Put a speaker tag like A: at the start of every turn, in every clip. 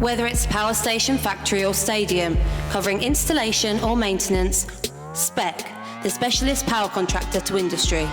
A: Whether it's power station, factory or stadium, covering installation or maintenance, Spec, the specialist power contractor to industry.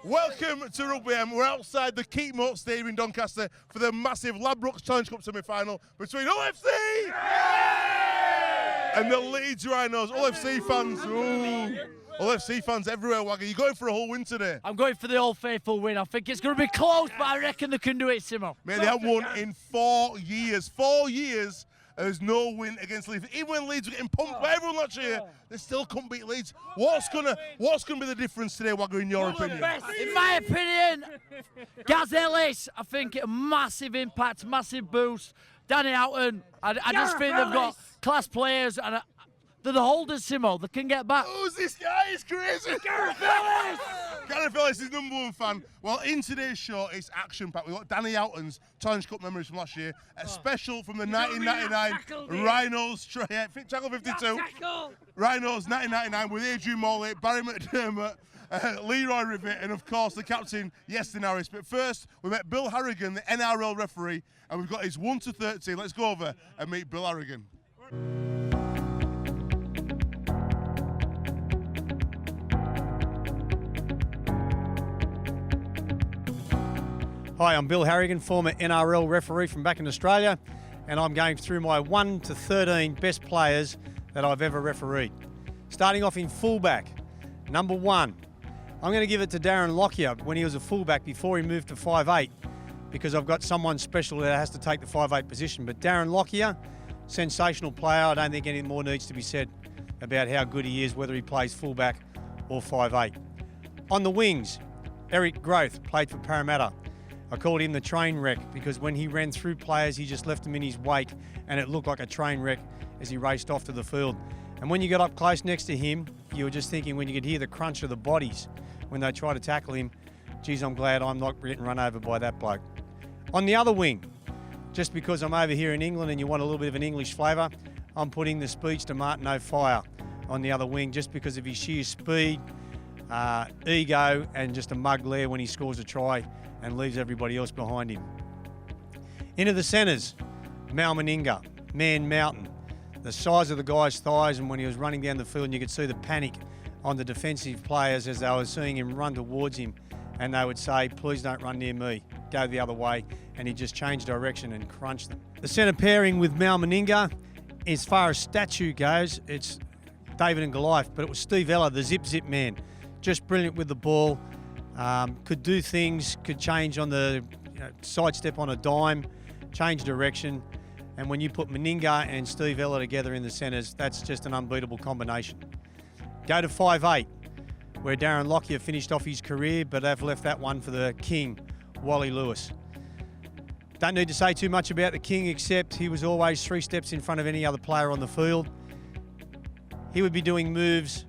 B: Welcome to Rugby M. We're outside the Keith Moat Stadium in Doncaster for the massive Ladbrokes Challenge Cup semi-final between OFC and the Leeds Rhinos. OFC fans, OFC fans everywhere, Wagger. You're going for a whole win today.
C: I'm going for the Old Faithful win. I think it's going to be close, but I reckon they can do it, Simo.
B: Mate, they haven't won in 4 years. 4 years. There's no win against Leeds. Even when Leeds were getting pumped by everyone last year, they still couldn't beat Leeds. What's gonna be the difference today, Wagger, in your opinion?
C: In my opinion, Gaz Ellis, I think a massive impact, massive boost. Danny Houghton, I just think they've got class players and they're the holders, Simo. They can get back.
B: Who's this guy? He's crazy. Gareth Ellis! Gareth Ellis is #1 fan. Well, in today's show, it's action-packed. We've got Danny Houghton's Challenge Cup memories from last year, a special from the 1999 Rhinos, Tackle 52. Rhinos 1999 with Adrian Morley, Barry McDermott, Leroy Rivet, and of course the captain, Iestyn Harris. But first, we met Bill Harrigan, the NRL referee, and we've got his 1 to 13. Let's go over and meet Bill Harrigan.
D: Hi, I'm Bill Harrigan, former NRL referee from back in Australia, and I'm going through my 1 to 13 best players that I've ever refereed. Starting off in fullback, number 1, I'm going to give it to Darren Lockyer when he was a fullback before he moved to 5'8", because I've got someone special that has to take the 5'8 position. But Darren Lockyer, sensational player. I don't think any more needs to be said about how good he is, whether he plays fullback or 5'8". On the wings, Eric Groth played for Parramatta. I called him the train wreck because when he ran through players, he just left them in his wake and it looked like a train wreck as he raced off to the field. And when you got up close next to him, you were just thinking when you could hear the crunch of the bodies when they try to tackle him, geez, I'm glad I'm not getting run over by that bloke. On the other wing, just because I'm over here in England and you want a little bit of an English flavour, I'm putting the speech to Martin O'Fire on the other wing just because of his sheer speed, ego and just a mug lair when he scores a try and leaves everybody else behind him. Into the centres, Mal Meninga, Man Mountain. The size of the guy's thighs, and when he was running down the field and you could see the panic on the defensive players as they were seeing him run towards him, and they would say, please don't run near me, go the other way, and he just changed direction and crunched them. The centre pairing with Mal Meninga, as far as statue goes, it's David and Goliath, but it was Steve Ella, the zip man. Just brilliant with the ball, could do things, could change on the sidestep on a dime, change direction. And when you put Meninga and Steve Ella together in the centres, that's just an unbeatable combination. Go to 5'8", where Darren Lockyer finished off his career, but they've left that one for the king, Wally Lewis. Don't need to say too much about the king, except he was always 3 steps in front of any other player on the field. He would be doing moves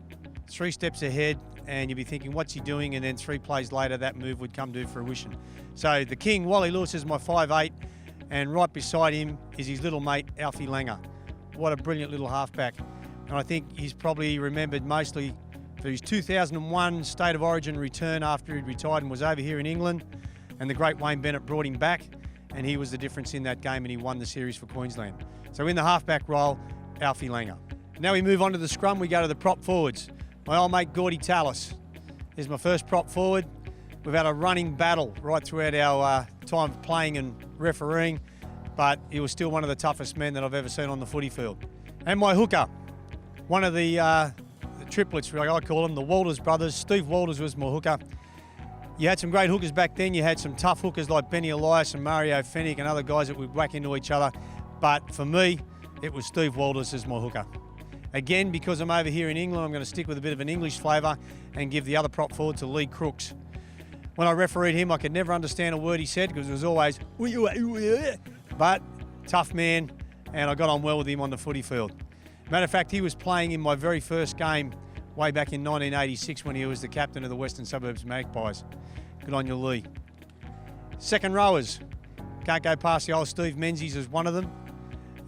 D: 3 steps ahead, and you'd be thinking, what's he doing? And then 3 plays later, that move would come to fruition. So the king, Wally Lewis, is my 5'8", and right beside him is his little mate, Alfie Langer. What a brilliant little halfback. And I think he's probably remembered mostly for his 2001 State of Origin return after he'd retired and was over here in England. And the great Wayne Bennett brought him back, and he was the difference in that game, and he won the series for Queensland. So in the halfback role, Alfie Langer. Now we move on to the scrum, we go to the prop forwards. My old mate Gordy Tallis is my first prop forward. We've had a running battle right throughout our time of playing and refereeing, but he was still one of the toughest men that I've ever seen on the footy field. And my hooker, one of the triplets, like I call them, the Walters brothers. Steve Walters was my hooker. You had some great hookers back then. You had some tough hookers like Benny Elias and Mario Fennick and other guys that would whack into each other. But for me, it was Steve Walters as my hooker. Again, because I'm over here in England, I'm going to stick with a bit of an English flavour and give the other prop forward to Lee Crooks. When I refereed him, I could never understand a word he said because it was always, but tough man, and I got on well with him on the footy field. Matter of fact, he was playing in my very first game way back in 1986 when he was the captain of the Western Suburbs Magpies. Good on you, Lee. Second rowers, can't go past the old Steve Menzies as one of them.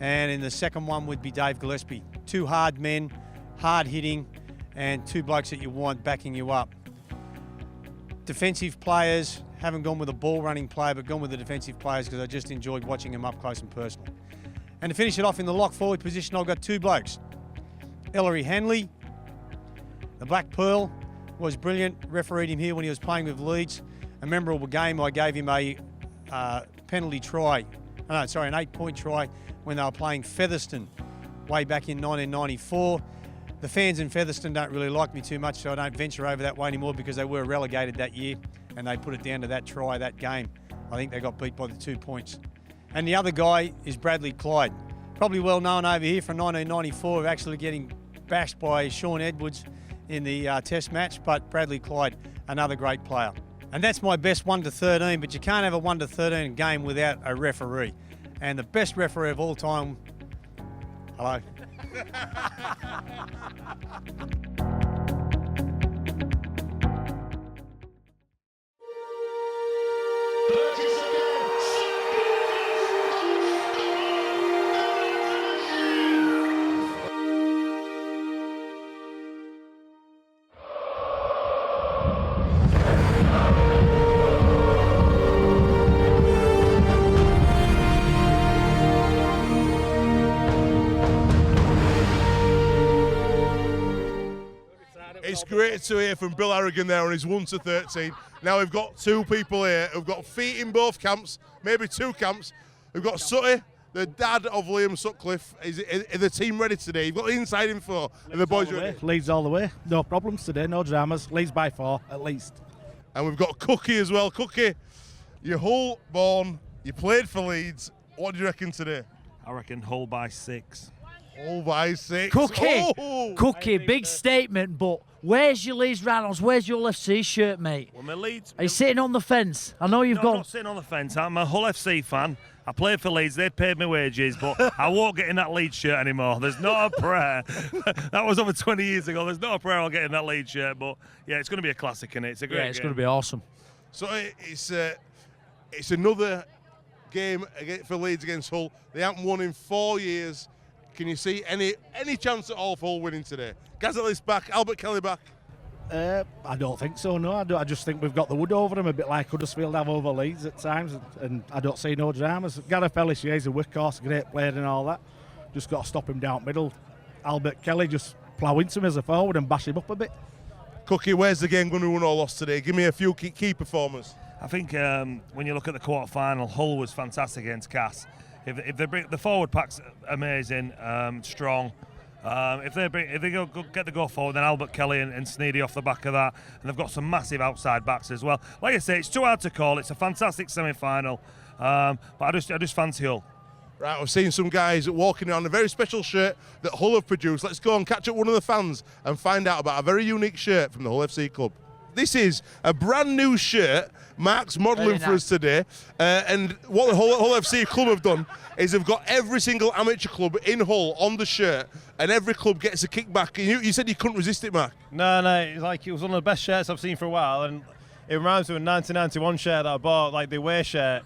D: And in the second one would be Dave Gillespie. Two hard men, hard hitting, and two blokes that you want backing you up. Defensive players, haven't gone with a ball running player, but gone with the defensive players because I just enjoyed watching them up close and personal. And to finish it off in the lock forward position, I've got two blokes. Ellery Hanley, the Black Pearl, was brilliant. Refereed him here when he was playing with Leeds. A memorable game, I gave him a penalty try. An 8-point try when they were playing Featherstone way back in 1994. The fans in Featherstone don't really like me too much, so I don't venture over that way anymore because they were relegated that year and they put it down to that try, that game. I think they got beat by the 2 points. And the other guy is Bradley Clyde. Probably well known over here from 1994 of actually getting bashed by Sean Edwards in the test match, but Bradley Clyde, another great player. And that's my best 1 to 13, but you can't have a 1 to 13 game without a referee. And the best referee of all time, hello.
B: It's great to hear from Bill Harrigan there on his 1 to 13. Now we've got two people here who've got feet in both camps, maybe two camps. We've got Sutty, the dad of Liam Sutcliffe. Is the team ready today? You've got the inside info and the boys ready?
E: Leeds all the way. No problems today, no dramas. Leeds by 4 at least.
B: And we've got Cookie as well. Cookie, you're Hull born, you played for Leeds. What do you reckon today?
F: I reckon Hull by 6.
B: Hull by 6.
C: Cookie,
B: Oh!
C: Cookie, big statement, but where's your Leeds Rhinos? Where's your FC shirt, mate?
F: Well, my Leeds.
C: Are you sitting on the fence? I know you've
F: No, I'm
C: got.
F: not sitting on the fence. I'm a Hull FC fan. I played for Leeds. They paid me wages, but I won't get in that Leeds shirt anymore. There's not a prayer. That was over 20 years ago. There's not a prayer I'll get in that Leeds shirt. But yeah, it's going to be a classic, innit? It's a great
C: Yeah, it's
F: game.
C: going to be awesome.
B: So it's another game for Leeds against Hull. They haven't won in 4 years. Can you see any chance at all of Hull winning today? Gazellis back, Albert Kelly back.
E: I don't think so, no. I just think we've got the wood over them, a bit like Huddersfield have over Leeds at times, and I don't see no dramas. Gareth Ellis, yeah, he's a workhorse, great player and all that. Just got to stop him down middle. Albert Kelly, just plough into him as a forward and bash him up a bit.
B: Cookie, where's the game going to win or lost today? Give me a few key performers.
F: I think when you look at the quarter-final, Hull was fantastic against Cass. If they bring the forward pack's amazing, strong. If they go get the go forward, then Albert Kelly and Sneedy off the back of that, and they've got some massive outside backs as well. Like I say, it's too hard to call. It's a fantastic semi-final, but I just fancy Hull.
B: Right, we've seen some guys walking around a very special shirt that Hull have produced. Let's go and catch up one of the fans and find out about a very unique shirt from the Hull FC Club. This is a brand new shirt Mark's modelling for us today, and what the Hull FC Club have done is they've got every single amateur club in Hull on the shirt, and every club gets a kickback. And you said you couldn't resist it, Mark.
G: No, it was one of the best shirts I've seen for a while, and it reminds me of a 1991 shirt that I bought, like the away shirt.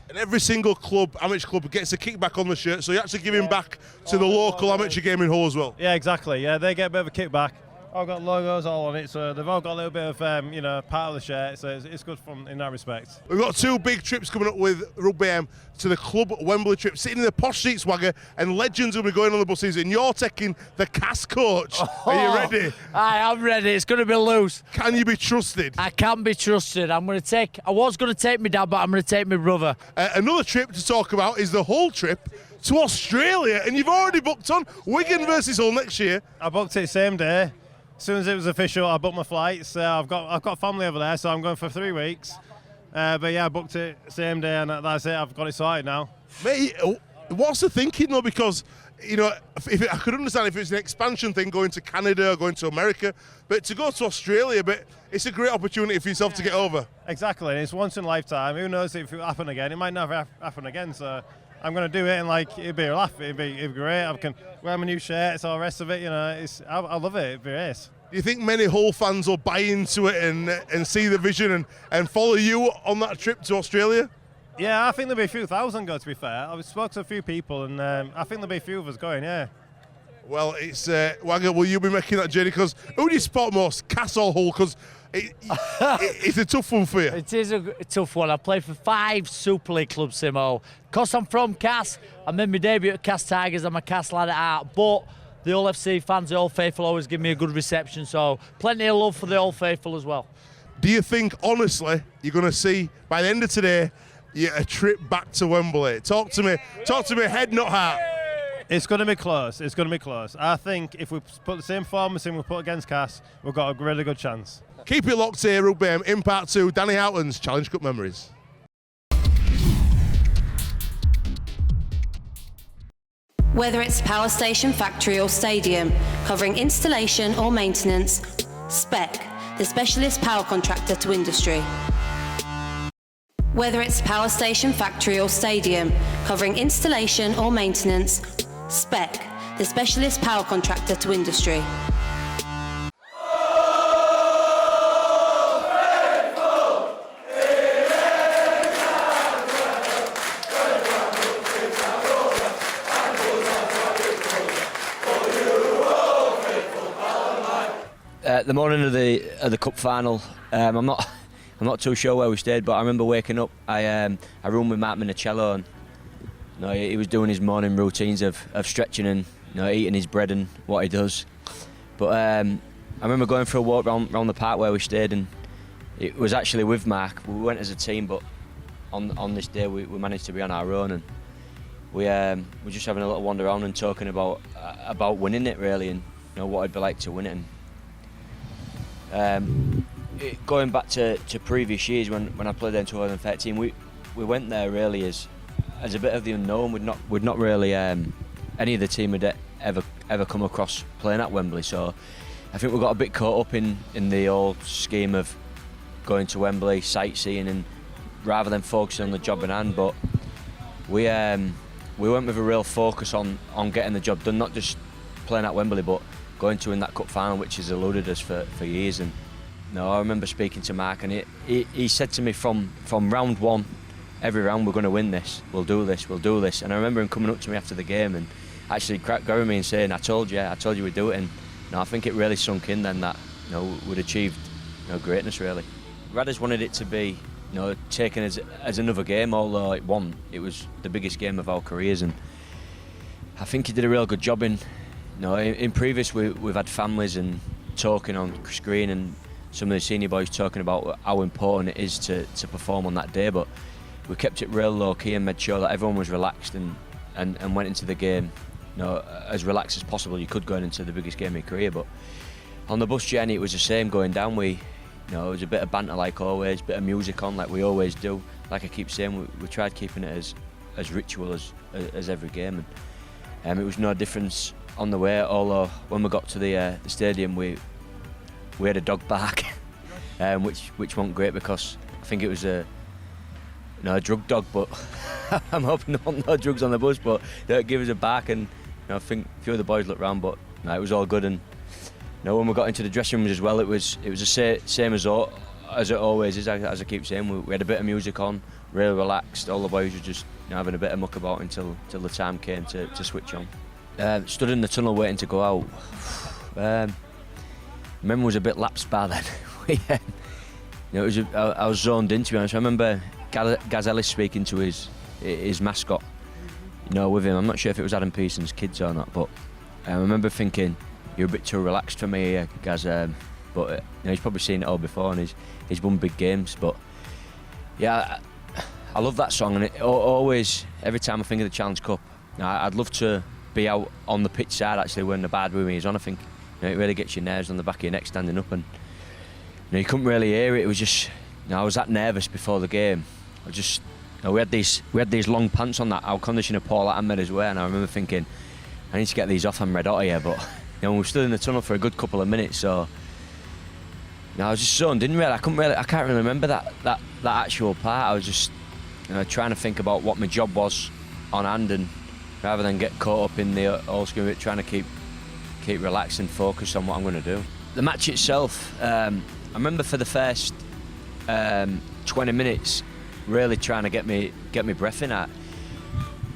B: And every single club, amateur club, gets a kickback on the shirt, so you're actually giving back to the local amateur game in Hull as well.
G: Yeah, exactly. Yeah, they get a bit of a kickback. I've got logos all on it, so they've all got a little bit of, part of the shirt, so it's good fun in that respect.
B: We've got two big trips coming up with Rugby AM to the Club Wembley trip, sitting in the posh seats swagger, and legends will be going on the buses, and you're taking the Cass coach. Are you ready?
C: I am ready. It's going to be loose.
B: Can you be trusted?
C: I can be trusted. I was going to take my dad, but I'm going to take my brother.
B: Another trip to talk about is the Hull trip to Australia, and you've already booked on Wigan versus Hull next year.
G: I booked it same day. As soon as it was official, I booked my flights. I've got family over there, so I'm going for 3 weeks. But yeah, I booked it same day, and that's it. I've got it sorted now.
B: Mate, what's the thinking though? Because I could understand if it's an expansion thing, going to Canada, or going to America, but to go to Australia, but it's a great opportunity for yourself to get over.
G: Exactly, and it's once in a lifetime. Who knows if it will happen again? It might never happen again. So I'm going to do it, and it'd be a laugh. It'd be great. I can wear my new shirts, all the rest of it. I love it. It'd be ace.
B: Do you think many Hull fans will buy into it and see the vision and follow you on that trip to Australia?
G: Yeah, I think there'll be a few thousand go, to be fair. I've spoke to a few people, and I think there'll be a few of us going, yeah.
B: Well, it's Wagger, will you be making that journey? Because who do you spot most, Cass or Hull? Because it's a tough one for you.
C: It is a tough one. I played for 5 Super League clubs, Simo. Because I'm from Cass, I made my debut at Cass Tigers. I'm a Cass lad at heart. But the Old FC fans, the Old Faithful, always give me a good reception. So plenty of love for the Old Faithful as well.
B: Do you think, honestly, you're going to see, by the end of today, a trip back to Wembley? Talk to me, head, not heart.
G: It's going to be close. It's going to be close. I think if we put the same form as we put against Cass, we've got a really good chance.
B: Keep it locked here, Rugby AM, in part 2, Danny Houghton's Challenge Cup memories.
A: Whether it's power station, factory or stadium, covering installation or maintenance, Spec, the specialist power contractor to industry. Whether it's power station, factory or stadium, covering installation or maintenance, Spec, the specialist power contractor to industry.
H: The morning of the cup final, I'm not too sure where we stayed, but I remember waking up. I roomed with Mark Minicello, and he was doing his morning routines of stretching and eating his bread and what he does. But I remember going for a walk round the park where we stayed, and it was actually with Mark. We went as a team, but on this day we managed to be on our own, and we were just having a little wander around and talking about winning it really, and what it'd be like to win it. And going back to previous years when I played there in 2013, we went there really as a bit of the unknown. We'd not really any of the team had ever come across playing at Wembley. So I think we got a bit caught up in the old scheme of going to Wembley, sightseeing, and rather than focusing on the job in hand. But we went with a real focus on getting the job done, not just playing at Wembley, but going to win that cup final, which has eluded us for years. And I remember speaking to Mark, and he said to me from round one, every round we're going to win this, we'll do this. And I remember him coming up to me after the game and actually grabbing me and saying, I told you we'd do it. And I think it really sunk in then that we'd achieved greatness really. Radders wanted it to be taken as another game, although it was the biggest game of our careers, and I think he did a real good job in previous we've had families and talking on screen, and some of the senior boys talking about how important it is to perform on that day, but we kept it real low key and made sure that everyone was relaxed and went into the game as relaxed as possible you could going into the biggest game of your career. But on the bus journey it was the same going down. It was a bit of banter like always, bit of music on like we always do. Like I keep saying, we tried keeping it as ritual as every game, and it was no difference on the way, although when we got to the stadium we had a dog bark, which wasn't great because I think it was a drug dog, but I'm hoping there weren't no drugs on the bus, but they give us a bark, and I think a few of the boys looked around, but it was all good. And when we got into the dressing rooms as well, it was the same as it always is. As I keep saying, we had a bit of music on, really relaxed. All the boys were just having a bit of muck about until the time came to switch on. Stood in the tunnel waiting to go out. Memory was a bit lapsed by then. I was zoned in, to be honest. I remember Gaz Ellis speaking to his mascot, with him. I'm not sure if it was Adam Pearson's kids or not, but I remember thinking, you're a bit too relaxed for me here, Gaz. But he's probably seen it all before, and he's won big games. But yeah, I love that song, and it always, every time I think of the Challenge Cup, I'd love to be out on the pitch side actually when the bad women is on. I think it really gets your nerves on the back of your neck standing up, and you couldn't really hear it. It was just I was that nervous before the game. We had these long pants on that our conditioner Paul Ahmed as well, and I remember thinking I need to get these off. I'm red hot here, but we stood in the tunnel for a good couple of minutes, so I was just zoned in really. I can't really remember that actual part. I was just trying to think about what my job was on hand, and rather than get caught up in the old school, trying to keep relaxed and focused on what I'm going to do. The match itself, I remember for the first 20 minutes, really trying to get me breath in at.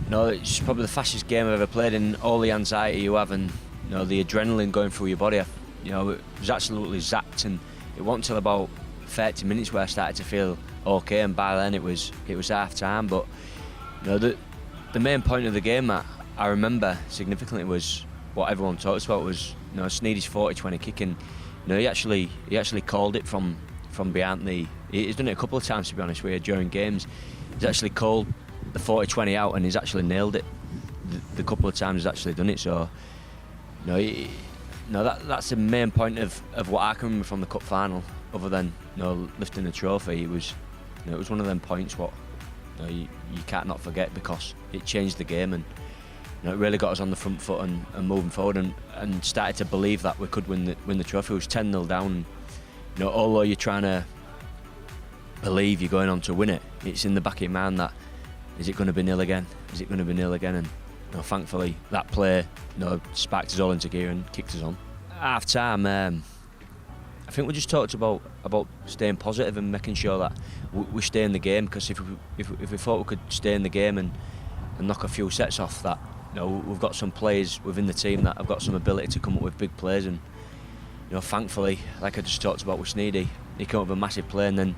H: It's probably the fastest game I've ever played, and all the anxiety you have and the adrenaline going through your body. It was absolutely zapped, and it wasn't until about 30 minutes where I started to feel okay, and by then it was half time. But the main point of the game that I remember significantly was what everyone talks about was Sneady's 40-20 kicking. He actually called it from behind the. He's done it a couple of times, to be honest with you, during games. He's actually called the 40-20 out, and he's actually nailed it. The couple of times he's actually done it. So, that's the main point of what I can remember from the cup final. Other than lifting the trophy, it was one of them points what you can't not forget, because it changed the game, and it really got us on the front foot and moving forward, and started to believe that we could win the trophy. It was 10-0 down. Although you're trying to believe you're going on to win it, it's in the back of your mind that, is it going to be nil again? Is it going to be nil again? And thankfully that play sparked us all into gear and kicked us on. Half time, I think we just talked about staying positive and making sure that we stay in the game, because if we thought we could stay in the game and knock a few sets off, that we've got some players within the team that have got some ability to come up with big plays, and thankfully, like I just talked about with Sneedy, he came up with a massive play, and then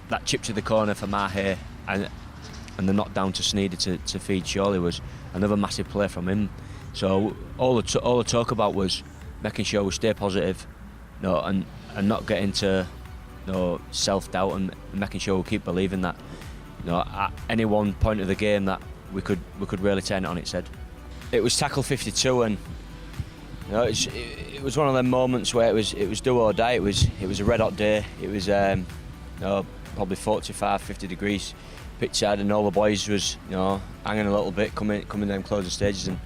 H: that chip to the corner for Mahe and the knock down to Sneedy to feed Shawley was another massive play from him. So all the talk about was making sure we stay positive, and not get into self-doubt, and making sure we keep believing that at any one point of the game that we could really turn it on its head. It was tackle 52, and it was one of them moments where it was do or die. It was a red hot day. It was probably 45-50 degrees pitch side, and all the boys was hanging a little bit, coming down closing stages, and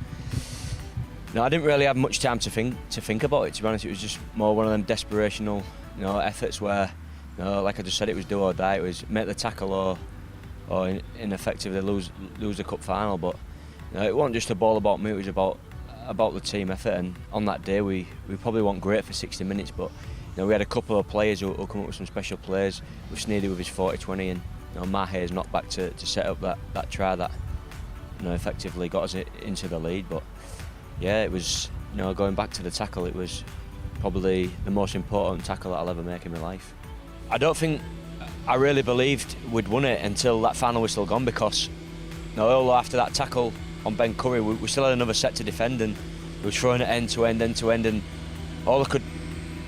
H: I didn't really have much time to think about it, to be honest. It was just more one of them desperational efforts where like I just said, it was do or die. It was make the tackle or ineffectively lose the cup final. But it wasn't just a ball about me, it was about the team effort. And on that day we probably weren't great for 60 minutes, but we had a couple of players who come up with some special plays, with Sneedy with his 40-20, and Mahe's not back to set up that try that effectively got us into the lead. But yeah, it was going back to the tackle, it was probably the most important tackle that I'll ever make in my life. I don't think I really believed we'd won it until that final whistle gone, because although after that tackle on Ben Curry we still had another set to defend, and we were throwing it end to end, and all I could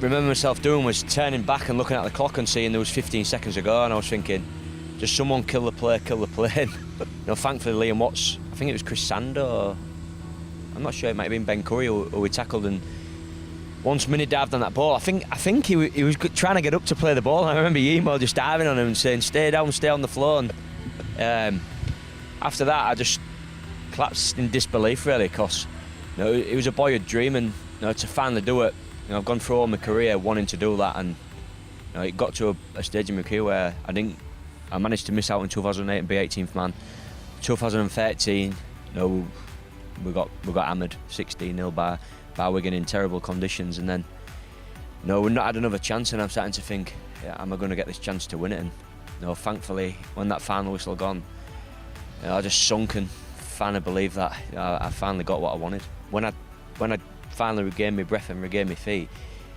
H: remember myself doing was turning back and looking at the clock and seeing there was 15 seconds to go, and I was thinking, just someone kill the play. Thankfully Liam Watts, I think it was Chris Sander, or I'm not sure, it might have been Ben Curry who we tackled, and once Minnie dived on that ball, I think he was trying to get up to play the ball, and I remember Yemo just diving on him and saying, stay down, stay on the floor. And after that I just collapsed in disbelief, really, because it was a boyhood dream, and to finally do it, I've gone through all my career wanting to do that, and it got to a stage in my career where I managed to miss out in 2008 and be 18th man. 2013, we got hammered 16-0 by Wigan in terrible conditions, and then we've not had another chance, and I'm starting to think, am I going to get this chance to win it? And thankfully, when that final whistle gone, I just sunk and finally believed that I finally got what I wanted. When I finally regained my breath and regained my feet,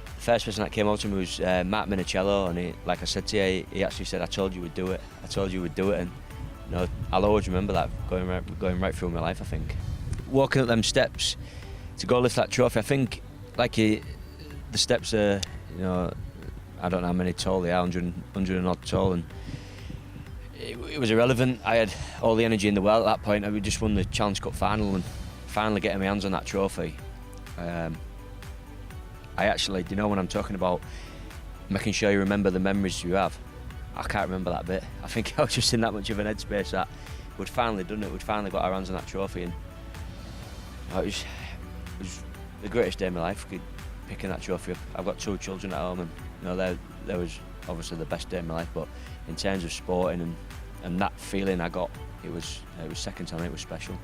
H: the first person that came up to me was Matt Minicello, and he, like I said to you, he actually said, I told you we'd do it, and I'll always remember that going right through my life. I think walking up them steps to go lift that trophy, I think the steps are, I don't know how many tall they are, 100 and odd tall, and it was irrelevant. I had all the energy in the world at that point. I just won the Challenge Cup final, and finally getting my hands on that trophy. I actually, when I'm talking about making sure you remember the memories you have, I can't remember that bit. I think I was just in that much of an headspace that we'd finally done it, we'd finally got our hands on that trophy, and it was the greatest day of my life, picking that trophy up. I've got 2 children at home, and that was obviously the best day of my life, but in terms of sporting and that feeling I got, it was second time. It was special.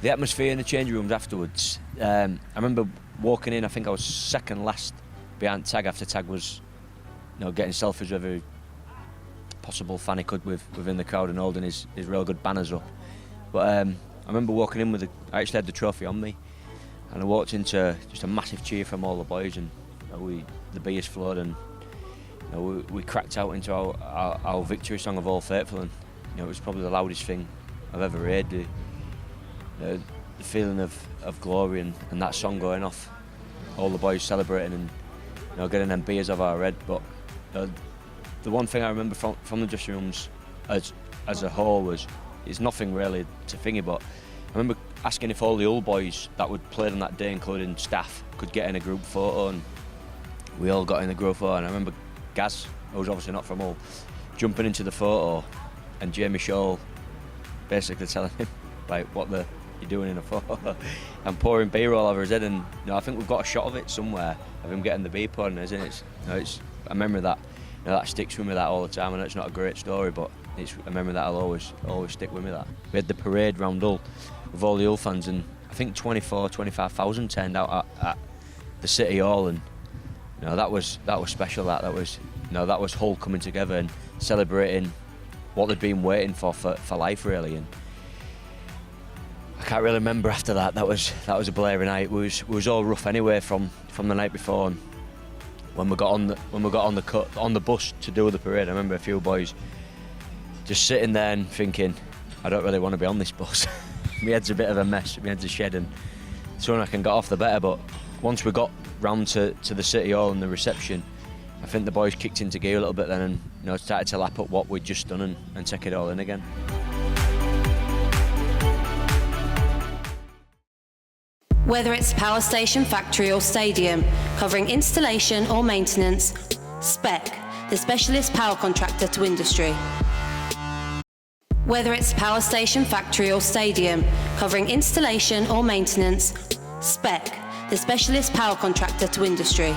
H: The atmosphere in the changing rooms afterwards, I remember walking in, I think I was second last behind Tag after Tag was getting selfies with every possible fan he could within the crowd and holding his real good banners up. But I remember walking in I actually had the trophy on me, and I walked into just a massive cheer from all the boys, and the beers flowed, and we cracked out into our victory song of All Faithful, and it was probably the loudest thing I've ever heard. The feeling of glory and that song going off, all the boys celebrating and getting them beers over our head. But the one thing I remember from the dressing rooms as a whole was, it's nothing really to thingy, but I remember asking if all the old boys that would played on that day, including staff, could get in a group photo, and we all got in the group photo. And I remember Gaz, who was obviously not from Hull, jumping into the photo, and Jamie Shaw basically telling him like what you're doing in a photo, and pouring beer all over his head. And I think we've got a shot of it somewhere of him getting the beer poured in his head. It's a memory that that sticks with me that all the time. I know it's not a great story, but it's a memory that'll always stick with me. That we had the parade round Hull with all the Hull fans, and I think 25,000 turned out at the City Hall, and that was special. That was Hull coming together and celebrating what they'd been waiting for life, really. And I can't really remember after that. That was a blaring night. It was all rough anyway from the night before. And when we got on the bus to do the parade, I remember a few boys just sitting there and thinking, I don't really want to be on this bus. My head's a bit of a mess. My head's a shed, and the sooner I can get off the better. But once we got round to the City Hall and the reception, I think the boys kicked into gear a little bit then, and started to lap up what we'd just done and take it all in again.
A: Whether it's power station, factory or stadium, covering installation or maintenance, Spec, the specialist power contractor to industry. Whether it's power station, factory or stadium, covering installation or maintenance, Spec, the specialist power contractor to industry.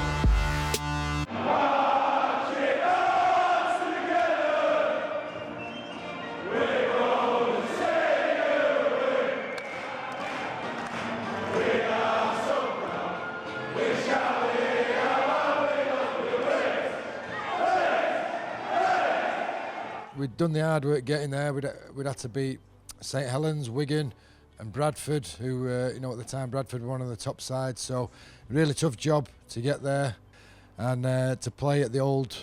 I: We'd done the hard work getting there. We'd had to beat St Helens, Wigan and Bradford, who, at the time, Bradford were one of the top sides. So, really tough job to get there and to play at the old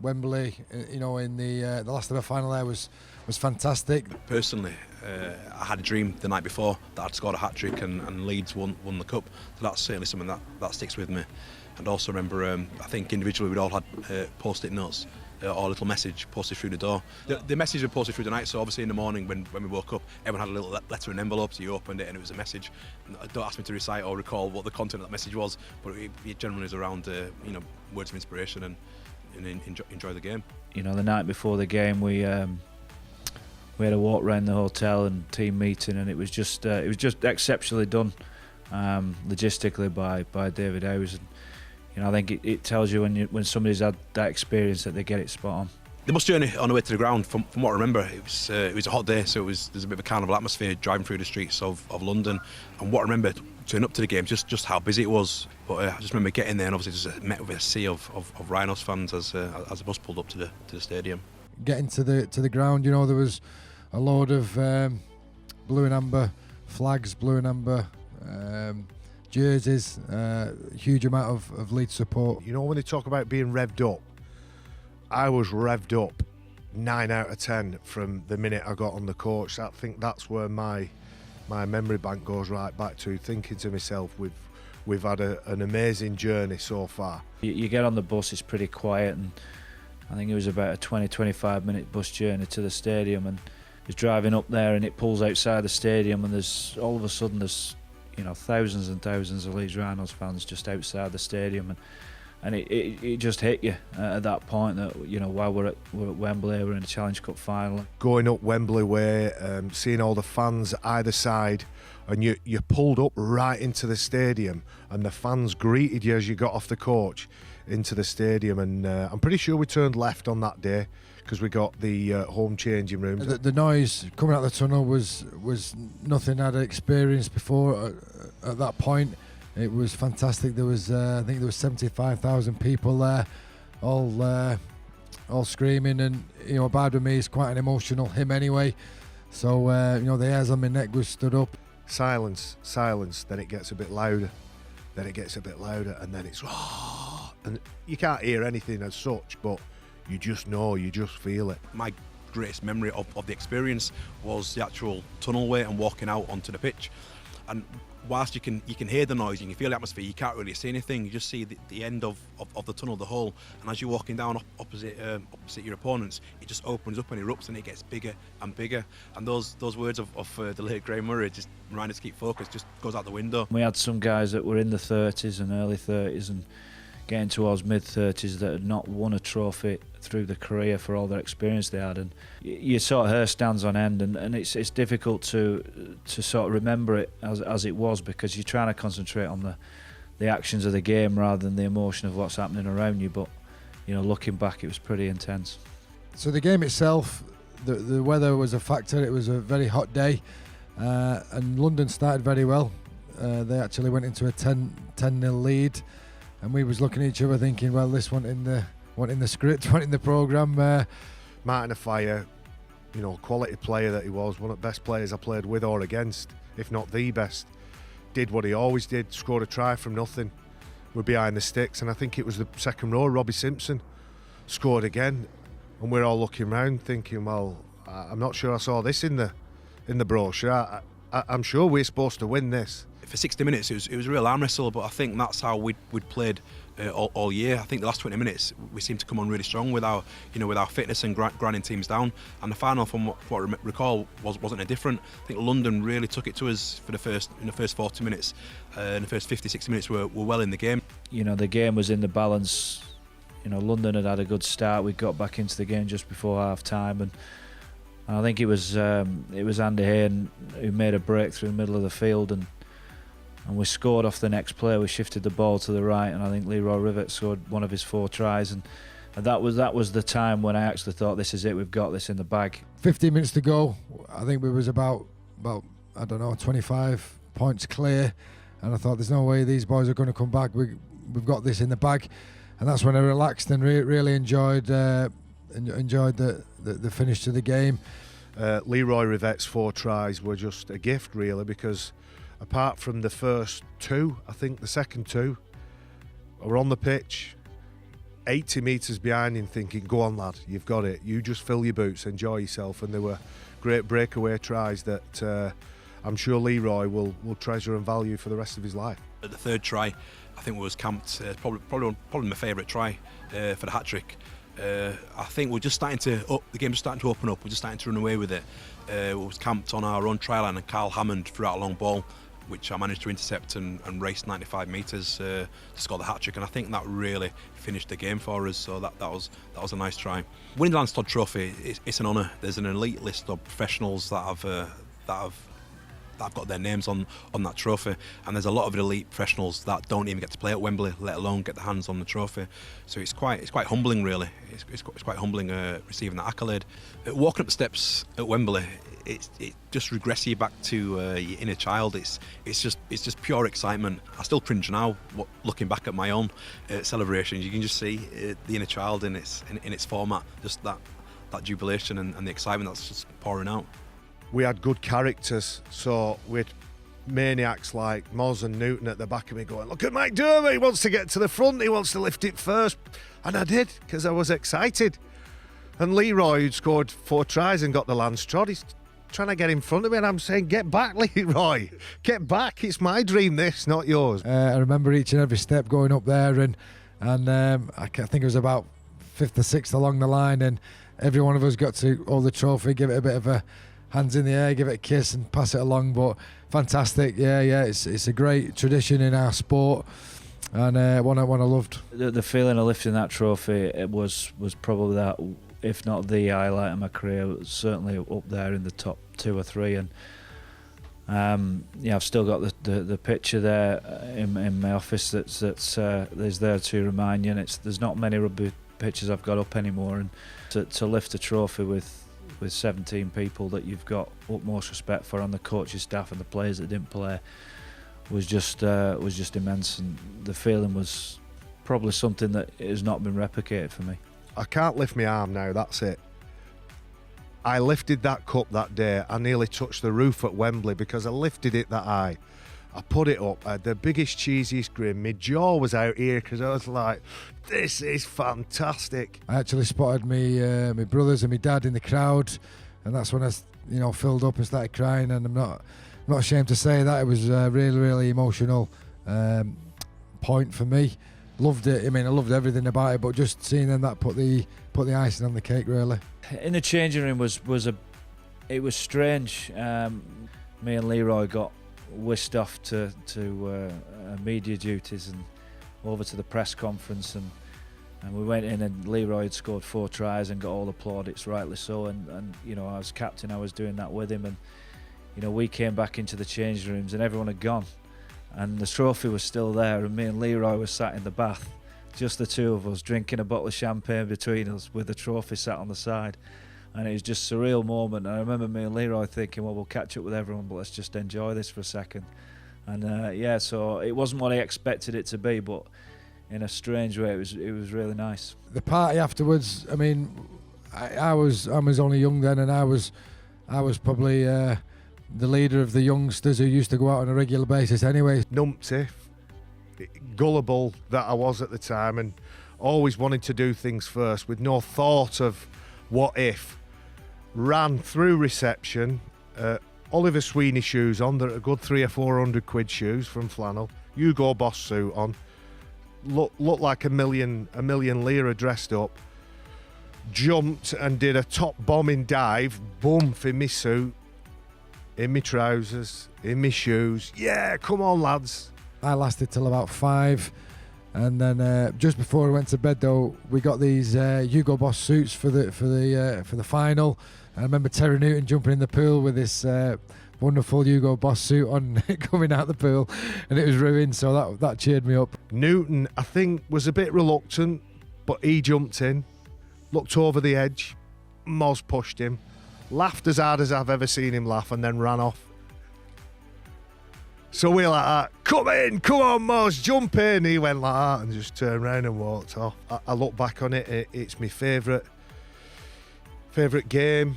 I: Wembley, in the last ever final there was fantastic.
J: Personally, I had a dream the night before that I'd scored a hat-trick and Leeds won the cup. So that's certainly something that sticks with me. And also remember, I think individually we'd all had post-it notes or a little message posted through the door. The message was posted through the night, so obviously in the morning when we woke up, everyone had a little letter and envelope, so you opened it and it was a message. Don't ask me to recite or recall what the content of that message was, but it generally was around words of inspiration and enjoy the game.
K: The night before the game we had a walk around the hotel and team meeting, and it was just exceptionally done logistically by David Howes. I think it tells you when somebody's had that experience that they get it spot on.
J: The bus journey on the way to the ground, from what I remember, it was a hot day, so there's a bit of a carnival atmosphere driving through the streets of London. And what I remember turning up to the game, just how busy it was. But I just remember getting there and obviously just met with a sea of Rhinos fans as the bus pulled up to the stadium.
I: Getting to the ground, there was a load of blue and amber flags, blue and amber jerseys, huge amount of Leeds support.
L: When they talk about being revved up, I was revved up 9 out of 10 from the minute I got on the coach. I think that's where my memory bank goes right back to, thinking to myself, we've had an amazing journey so far.
K: You get on the bus, it's pretty quiet, and I think it was about a 20-25 minute bus journey to the stadium, and I was driving up there and it pulls outside the stadium, and there's all of a sudden thousands and thousands of Leeds Rhinos fans just outside the stadium, and it just hit you at that point that while we're at Wembley, we're in a Challenge Cup final.
L: Going up Wembley Way, seeing all the fans either side, and you pulled up right into the stadium, and the fans greeted you as you got off the coach into the stadium, and I'm pretty sure we turned left on that day because we got the home changing rooms.
I: The noise coming out of the tunnel was nothing I'd experienced before at that point. It was fantastic. There was I think there was 75,000 people there, all all screaming, and Abide With Me is quite an emotional hymn anyway. So the hairs on my neck was stood up.
L: Silence, then it gets a bit louder, and then it's and you can't hear anything as such, but you just know, you just feel it.
J: My greatest memory of the experience was the actual tunnelway and walking out onto the pitch. And whilst you can hear the noise, you can feel the atmosphere, you can't really see anything. You just see the end of the tunnel, the hole. And as you're walking down opposite your opponents, it just opens up and erupts, and it gets bigger and bigger. And those words of the late Graham Murray, just remind us to keep focused, just goes out the window.
K: We had some guys that were in the 30s and early 30s and getting towards mid-30s that had not won a trophy through the career for all their experience they had, and your sort of hair stands on end, and it's difficult to sort of remember it as it was, because you're trying to concentrate on the actions of the game rather than the emotion of what's happening around you. But looking back, it was pretty intense.
I: So the game itself, the weather was a factor. It was a very hot day, and London started very well. They actually went into a 10-0 lead, and we was looking at each other thinking, well, this wasn't in the script, wasn't in the programme.
L: Martin Offiah, quality player that he was, one of the best players I played with or against, if not the best, did what he always did, scored a try from nothing. We're behind the sticks, and I think it was the second row, Robbie Simpson scored again, and we're all looking around thinking, well, I'm not sure I saw this in the brochure. I'm sure we're supposed to win this.
J: For 60 minutes, it was a real arm wrestle, but I think that's how we'd played all year. I think the last 20 minutes we seemed to come on really strong with our fitness and grinding teams down. And the final, from what I recall, wasn't any different. I think London really took it to us in the first 40 minutes. In the first 50, 60 minutes, we're well in the game.
K: The game was in the balance. London had a good start. We got back into the game just before half time, and I think it was Andy Hayne who made a break through the middle of the field, and we scored off the next play. We shifted the ball to the right, and I think Leroy Rivett scored one of his 4 tries, and that was the time when I actually thought, this is it, we've got this in the bag. 15
I: minutes to go. I think we was about 25 points clear, and I thought, there's no way these boys are going to come back. We've got this in the bag, and that's when I relaxed and really enjoyed the finish to the game.
L: Leroy Rivett's 4 tries were just a gift, really, because apart from the first 2, I think the second 2 were on the pitch 80 metres behind him thinking, go on lad, you've got it, you just fill your boots, enjoy yourself. And they were great breakaway tries that I'm sure Leroy will treasure and value for the rest of his life.
J: At the 3rd try, I think we was camped, probably my favourite try for the hat-trick. I think we're just starting to the game was starting to open up. We're just starting to run away with it. We was camped on our own try line, and Carl Hammond threw out a long ball, which I managed to intercept and race 95 metres to score the hat-trick, and I think that really finished the game for us. So that was a nice try. Winning the Lance Todd Trophy, it's an honour. There's an elite list of professionals that have got their names on that trophy, and there's a lot of elite professionals that don't even get to play at Wembley, let alone get their hands on the trophy. So it's quite humbling, really. It's quite humbling receiving that accolade. Walking up the steps at Wembley, it just regresses you back to your inner child. It's just pure excitement. I still cringe now looking back at my own celebrations. You can just see the inner child in its format, just that jubilation and the excitement that's just pouring out.
L: We had good characters, so we had maniacs like Moz and Newton at the back of me going, look at Mike Dermott, he wants to get to the front, he wants to lift it first. And I did, because I was excited. And Leroy, who'd scored 4 tries and got the Lance Trod, he's trying to get in front of me, and I'm saying, get back, Leroy, get back, it's my dream this, not yours.
I: I remember each and every step going up there, and I think it was about 5th or 6th along the line, and every one of us got to hold the trophy, give it a bit of a hands in the air, give it a kiss and pass it along. But fantastic, yeah, it's a great tradition in our sport, and one I loved.
K: The feeling of lifting that trophy, it was probably that, if not the highlight of my career. It was certainly up there in the top 2 or 3, and I've still got the picture there in my office that's there to remind you. And there's not many rugby pictures I've got up anymore, and to lift a trophy with 17 people that you've got utmost respect for, on the coaching staff and the players that didn't play, was just immense, and the feeling was probably something that has not been replicated for me.
L: I can't lift my arm now, that's it. I lifted that cup that day. I nearly touched the roof at Wembley because I lifted it that high. I put it up, I had the biggest, cheesiest grin. My jaw was out here because I was like, this is fantastic.
I: I actually spotted me my brothers and my dad in the crowd, and that's when I filled up and started crying, and I'm not ashamed to say that. It was a really, really emotional point for me. Loved it. I mean, I loved everything about it, but just seeing them that put the icing on the cake, really.
K: In the changing room was strange. Me and Leroy got whisked off to media duties and over to the press conference, and we went in, and Leroy had scored 4 tries and got all the plaudits, rightly so, and I was captain, I was doing that with him, and we came back into the changing rooms and everyone had gone, and the trophy was still there, and me and Leroy were sat in the bath, just the two of us, drinking a bottle of champagne between us with the trophy sat on the side. And it was just a surreal moment. And I remember me and Leroy thinking, well, we'll catch up with everyone, but let's just enjoy this for a second. And so it wasn't what I expected it to be, but in a strange way, it was really nice.
I: The party afterwards, I mean, I was only young then, and I was probably the leader of the youngsters who used to go out on a regular basis anyway.
L: Numpty, gullible that I was at the time, and always wanted to do things first with no thought of what if. Ran through reception, Oliver Sweeney shoes on, they're a good 300 or 400 quid shoes from flannel, Hugo Boss suit on, looked like a million lira dressed up, jumped and did a top bombing dive, boom, in my suit, in my trousers, in my shoes. Yeah, come on lads.
I: I lasted till about 5. And then just before I went to bed, though, we got these Hugo Boss suits for the final. I remember Terry Newton jumping in the pool with this wonderful Hugo Boss suit on, coming out the pool, and it was ruined. So that cheered me up.
L: Newton, I think, was a bit reluctant, but he jumped in, looked over the edge. Moz pushed him, laughed as hard as I've ever seen him laugh, and then ran off. So we like that, come on Moz, jump in. He went like that and just turned around and walked off. I look back on it, it's my favourite game,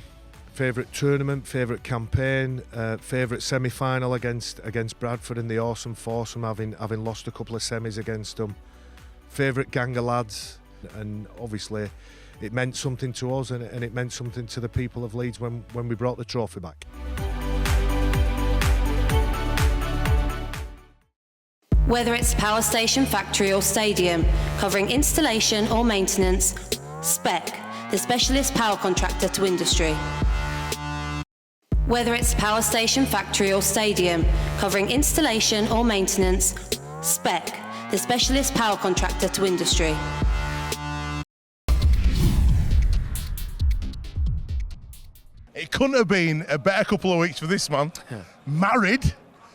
L: favourite tournament, favourite campaign, favourite semi-final against Bradford in the awesome foursome, having lost a couple of semis against them. Favourite gang of lads, and obviously it meant something to us, and it meant something to the people of Leeds when we brought the trophy back.
A: Whether it's power station, factory or stadium, covering installation or maintenance, Spec, the specialist power contractor to industry. Whether it's power station, factory or stadium, covering installation or maintenance, Spec, the specialist power contractor to industry.
B: It couldn't have been a better couple of weeks for this man. Married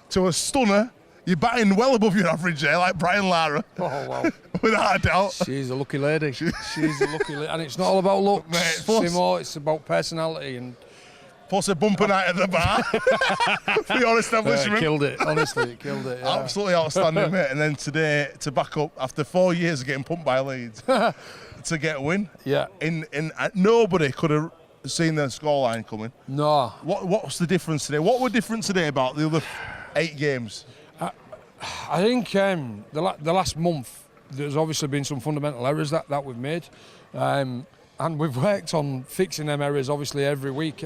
B: to a stunner. You're batting well above your average there, like Brian Lara.
M: Oh, wow.
B: Without a doubt.
M: She's a lucky lady. She's a lucky lady. And it's not all about looks,
B: mate,
M: Simo, it's about personality. And
B: plus a bumper night at the bar for your establishment.
M: Killed it, honestly, it killed it. Yeah.
B: Absolutely outstanding, mate. And then today, to back up, after 4 years of getting pumped by Leeds, to get a win.
M: Yeah.
B: Nobody could have seen the scoreline coming.
M: No.
B: What's the difference today? What were different today about the other 8 games?
M: I think the last month there's obviously been some fundamental errors that we've made, and we've worked on fixing them errors obviously every week.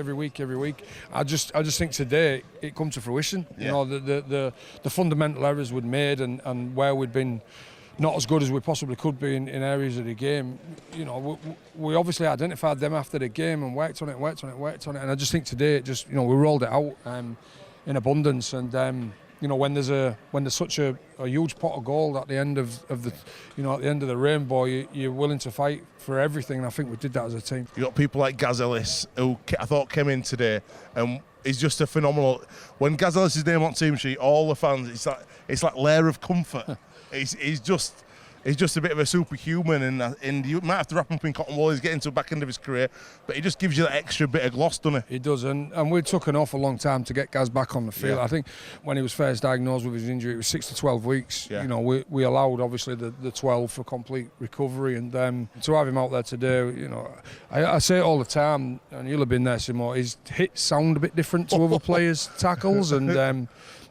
M: I just think today it come to fruition. Yeah. You know, the fundamental errors we'd made and where we'd been not as good as we possibly could be in areas of the game. You know, we obviously identified them after the game and worked on it, and I just think today it just, you know, we rolled it out in abundance, and you know, when there's such a huge pot of gold at the end of the, you know, at the end of the rainbow, you're willing to fight for everything, and I think we did that as a team.
B: You got people like Gaz Ellis, who I thought came in today, and he's just a phenomenal. When Gaz Ellis' name on team sheet, all the fans, it's like lair of comfort. he's just he's just a bit of a superhuman, and you might have to wrap him up in cotton wool. He's getting to the back end of his career, but he just gives you that extra bit of gloss, doesn't he?
M: He does, and we took an awful long time to get Gaz back on the field.
B: Yeah.
M: I think when he was first diagnosed with his injury, it was 6 to 12 weeks.
B: Yeah.
M: You know, we allowed obviously the 12 for complete recovery, and to have him out there today, you know, I say it all the time, and you'll have been there, Simo. His hits sound a bit different to other players' tackles, and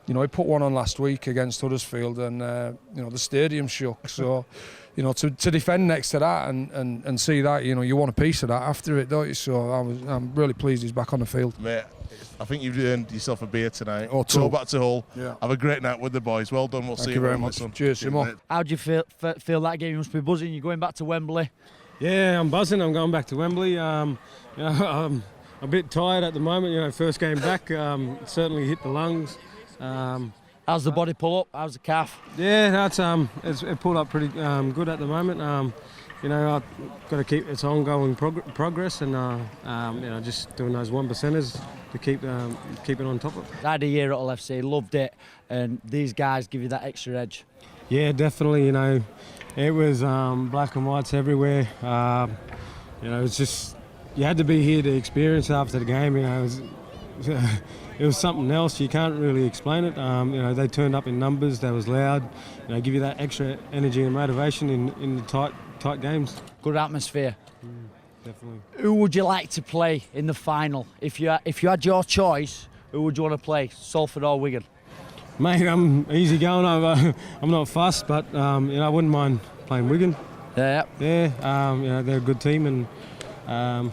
M: you know, he put one on last week against Huddersfield, and you know, the stadium shook. So, you know, to defend next to that and see that, you know, you want a piece of that after it, don't you? So I'm really pleased he's back on the field.
B: Mate, I think you've earned yourself a beer tonight.
M: Or two.
B: Go back to Hull.
M: Yeah.
B: Have a great night with the boys. Well done. We'll see you
M: very
B: around,
M: much.
B: son.
M: Cheers, Simo.
B: mate.
C: How do you feel that game? You must be buzzing. You're going back to Wembley.
N: Yeah, I'm buzzing. I'm going back to Wembley. You know, I'm a bit tired at the moment. You know, first game back, certainly hit the lungs.
C: How's the body pull up? How's the calf?
N: Yeah, that's it pulled up pretty good at the moment. You know, I've got to keep its ongoing progress, and you know, just doing those 1%ers to keep it on top of.
C: I had a year at Hull FC, loved it, and these guys give you that extra edge.
N: Yeah, definitely. You know, it was black and whites everywhere. You know, it's just you had to be here to experience it after the game. You know, it was something else. You can't really explain it. You know, they turned up in numbers. They was loud. You know, give you that extra energy and motivation in the tight games.
C: Good atmosphere.
N: Definitely.
C: Who would you like to play in the final? If you had your choice, who would you want to play, Salford or Wigan?
N: Mate, I'm easy going. I'm not fussed, but you know, I wouldn't mind playing Wigan.
C: Yeah.
N: Yeah. You know, they're a good team, and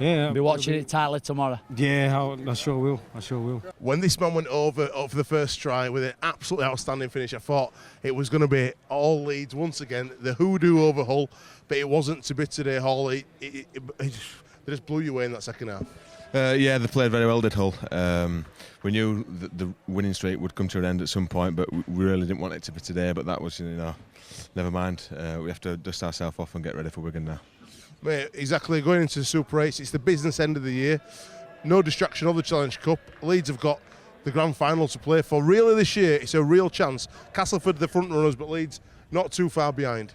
N: yeah.
C: Be watching it tightly tomorrow.
N: Yeah, I sure will. I sure will.
B: When this man went over for the first try with an absolutely outstanding finish, I thought it was going to be all Leeds once again, the hoodoo over Hull, but it wasn't to be today, Hull. They just blew you away in that second half.
O: Yeah, they played very well, did Hull. We knew that the winning streak would come to an end at some point, but we really didn't want it to be today. But that was, you know, never mind. We have to dust ourselves off and get ready for Wigan now.
B: Mate, exactly. Going into the Super 8, it's the business end of the year. No distraction of the Challenge Cup. Leeds have got the grand final to play for. Really, this year, it's a real chance. Castleford, the front runners, but Leeds not too far behind.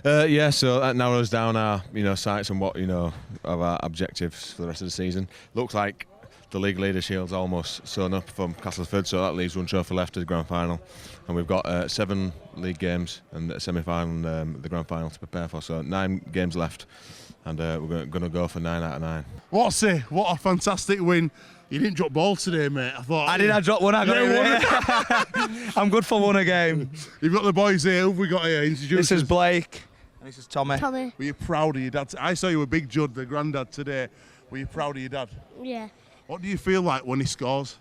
O: Yeah, so that narrows down our, you know, sights and what, you know, of our objectives for the rest of the season. Looks like the league leader shield's almost sewn up from Castleford, so that leaves one trophy left to the grand final, and we've got 7 league games and a semi-final and the grand final to prepare for. So 9 games left, and we're going to go for 9 out of 9.
B: What a fantastic win. You didn't drop ball today, mate.
P: I didn't drop one. I got it. I'm good for one a game.
B: You've got the boys here. Who have we got here? Introduce
P: This is
B: us.
P: Blake. And this is Tommy.
B: Were you proud of your dad? I saw you with Big Judd, the granddad, today. Were you proud of your dad?
Q: Yeah.
B: What do you feel like when he scores?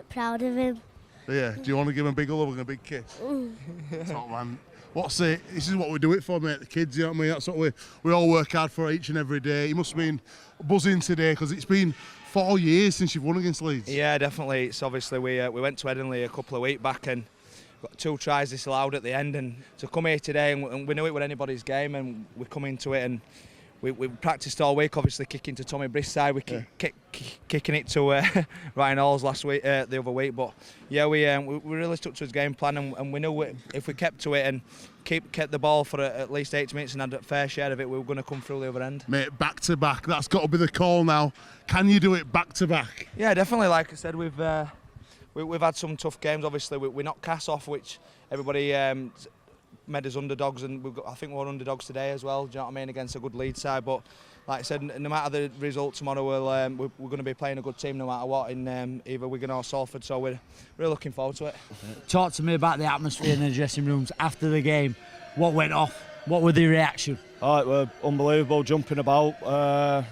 Q: Proud of him.
B: Yeah. Do you want to give him a big hug and a big kiss? Top man. What's it? This is what we do it for, mate. The kids, you know what I mean? That's what we all work hard for each and every day. You must have been buzzing today because it's been 4 years since you've won against Leeds.
P: Yeah, definitely. It's obviously we went to Headingley a couple of weeks back and got 2 tries disallowed at the end, and to come here today and we knew it was anybody's game, and we come into it and we practiced all week, obviously kicking to Tommy Briss side, we kicking it to Ryan Halls last week, the other week. But yeah, we really stuck to his game plan, and we knew if we kept to it and kept the ball for at least 80 minutes and had a fair share of it, we were going to come through the other end.
B: Mate, back to back, that's got to be the call now. Can you do it back to back?
P: Yeah, definitely. Like I said, we've had some tough games. Obviously, we knocked Cass off, which everybody made us underdogs, and I think we're underdogs today as well. Do you know what I mean? Against a good Leeds side, but like I said, no matter the result tomorrow, we're going to be playing a good team no matter what in either Wigan or Salford. So we're really looking forward to it.
C: Talk to me about the atmosphere in the dressing rooms after the game. What went off? What were the reaction?
R: Oh, it were unbelievable, jumping about,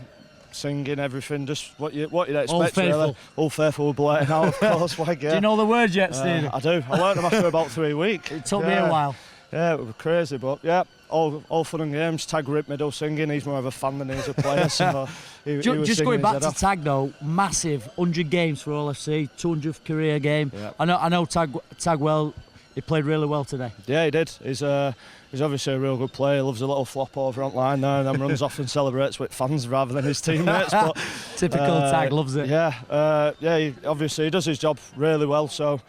R: singing, everything, just what you'd expect.
C: All faithful.
R: Really. All faithful were blurting out, of course. Like, yeah.
C: Do you know the words yet, Steve?
R: I do. I learned them after about 3 weeks.
C: It took me a while.
R: Yeah, it was crazy, but yeah, all fun and games. Tag ripped middle singing. He's more of a fan than he is a player. So he was
C: just
R: singing
C: going back
R: his
C: to
R: head off.
C: Tag though, massive 100 games for LFC, 200th career game.
R: Yeah.
C: I know Tag well. He played really well today.
R: Yeah, he did. He's obviously a real good player. He loves a little flop over on line there, and then runs off and celebrates with fans rather than his teammates. But
C: typical Tag, loves it.
R: Yeah, he does his job really well. So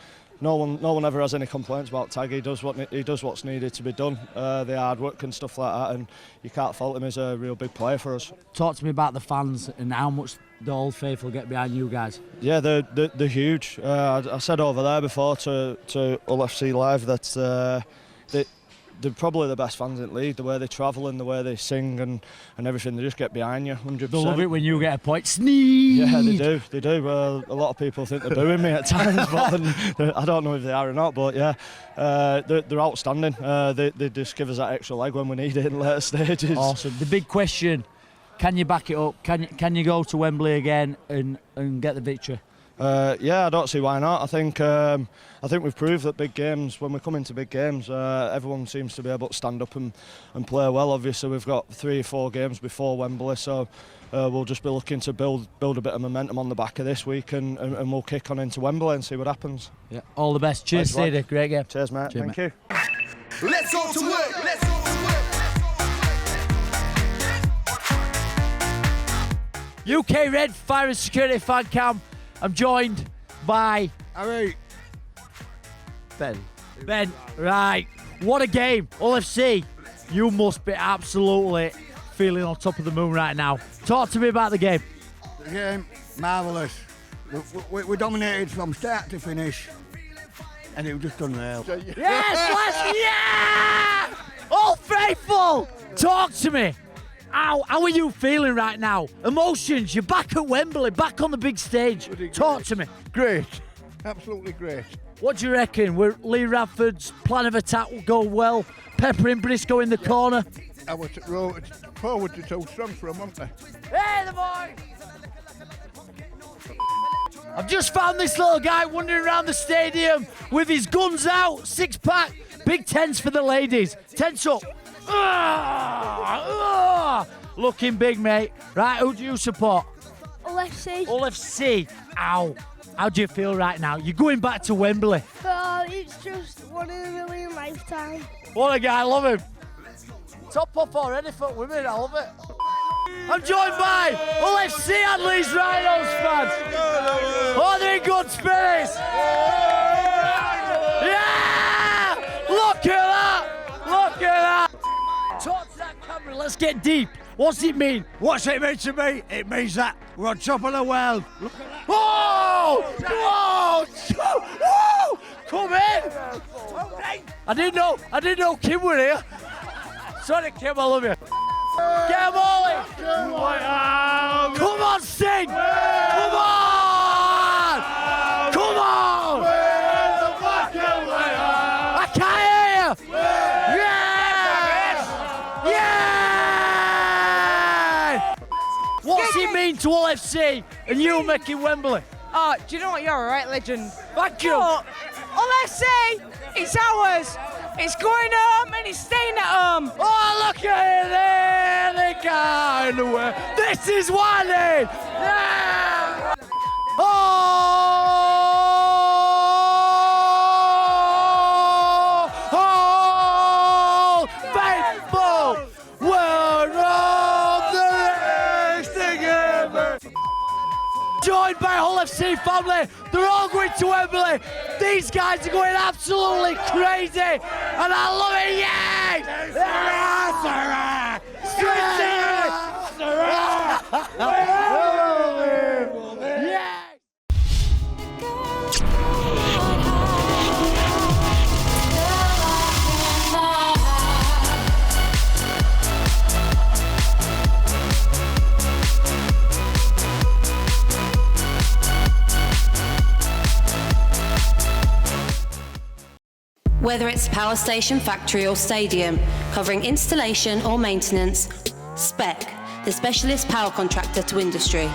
R: no one ever has any complaints about Tag. He does what's needed to be done, the hard work and stuff like that, and you can't fault him. He's a real big player for us.
C: Talk to me about the fans and how much the Old Faithful get behind you guys.
R: Yeah, they're huge. I said over there before to Hull FC Live that they're probably the best fans in the league. The way they travel and the way they sing and everything, they just get behind you 100%.
C: They love it when you get a point. Sneeze!
R: Yeah, they do. Well, a lot of people think they're booing me at times, but I don't know if they are or not. But yeah, they're outstanding. They just give us that extra leg when we need it in later stages.
C: Awesome. The big question: can you back it up? Can you go to Wembley again and get the victory?
R: Yeah, I don't see why not. I think we've proved that big games, when we come into big games, everyone seems to be able to stand up and play well. Obviously, we've got 3 or 4 games before Wembley, so we'll just be looking to build a bit of momentum on the back of this week, and we'll kick on into Wembley and see what happens.
C: Yeah, all the best. Cheers, Steve. Great game.
R: Cheers, mate. Thank you.
S: Let's go to work. Let's go to work.
C: UK Red Fire and Security Fan Cam. I'm joined by
T: Harry.
C: Ben, right. What a game. Hull FC, you must be absolutely feeling on top of the moon right now. Talk to me about the game.
T: The game, marvellous. We dominated from start to finish, and it was just unreal.
C: Yes, yeah! All Faithful, talk to me. How are you feeling right now? Emotions, you're back at Wembley, back on the big stage. Talk to me.
T: Great, absolutely great.
C: What do you reckon? Will Lee Radford's plan of attack will go well? Pepper and Briscoe in the corner.
T: Our forward to 2 strong for a month.
C: Hey, the boy! I've just found this little guy wandering around the stadium with his guns out, 6-pack, big tents for the ladies. Tents up. Looking big, mate. Right, who do you support?
Q: Hull FC.
C: Hull FC. Ow. How do you feel right now? You're going back to Wembley.
Q: Oh, it's just one in a million lifetime.
C: What a guy, I love him. Top off already for women, I love it. I'm joined by Hull FC and Leeds Rhinos fans. Oh, they're in good spirits. Yeah! Look at that! Look at that! Talk to that camera, let's get deep. What's it mean?
T: What's it mean to me? It means that we're on top of the world. Look at that.
C: Whoa! Whoa! Whoa! Come in! I didn't know Kim were here. Sorry, Kim, I love you. Get him all in! Come on, sing! Come on! Come on! I can't hear you! Yeah! What's it mean to Hull FC and you making Wembley?
U: Oh, do you know what? You're a right legend.
C: Thank you.
U: Hull FC, it's ours. It's going home and it's staying at home.
C: Oh, look at it there. They go in the way. This is Wiley. Yeah. Oh, Faithful. We're on the race together. Joined by Hull FC family. They're all going to Wembley. These guys are going absolutely crazy, and I love it. Yeah!
A: Whether it's power station, factory or stadium, covering installation or maintenance, Spec, the specialist power contractor to industry.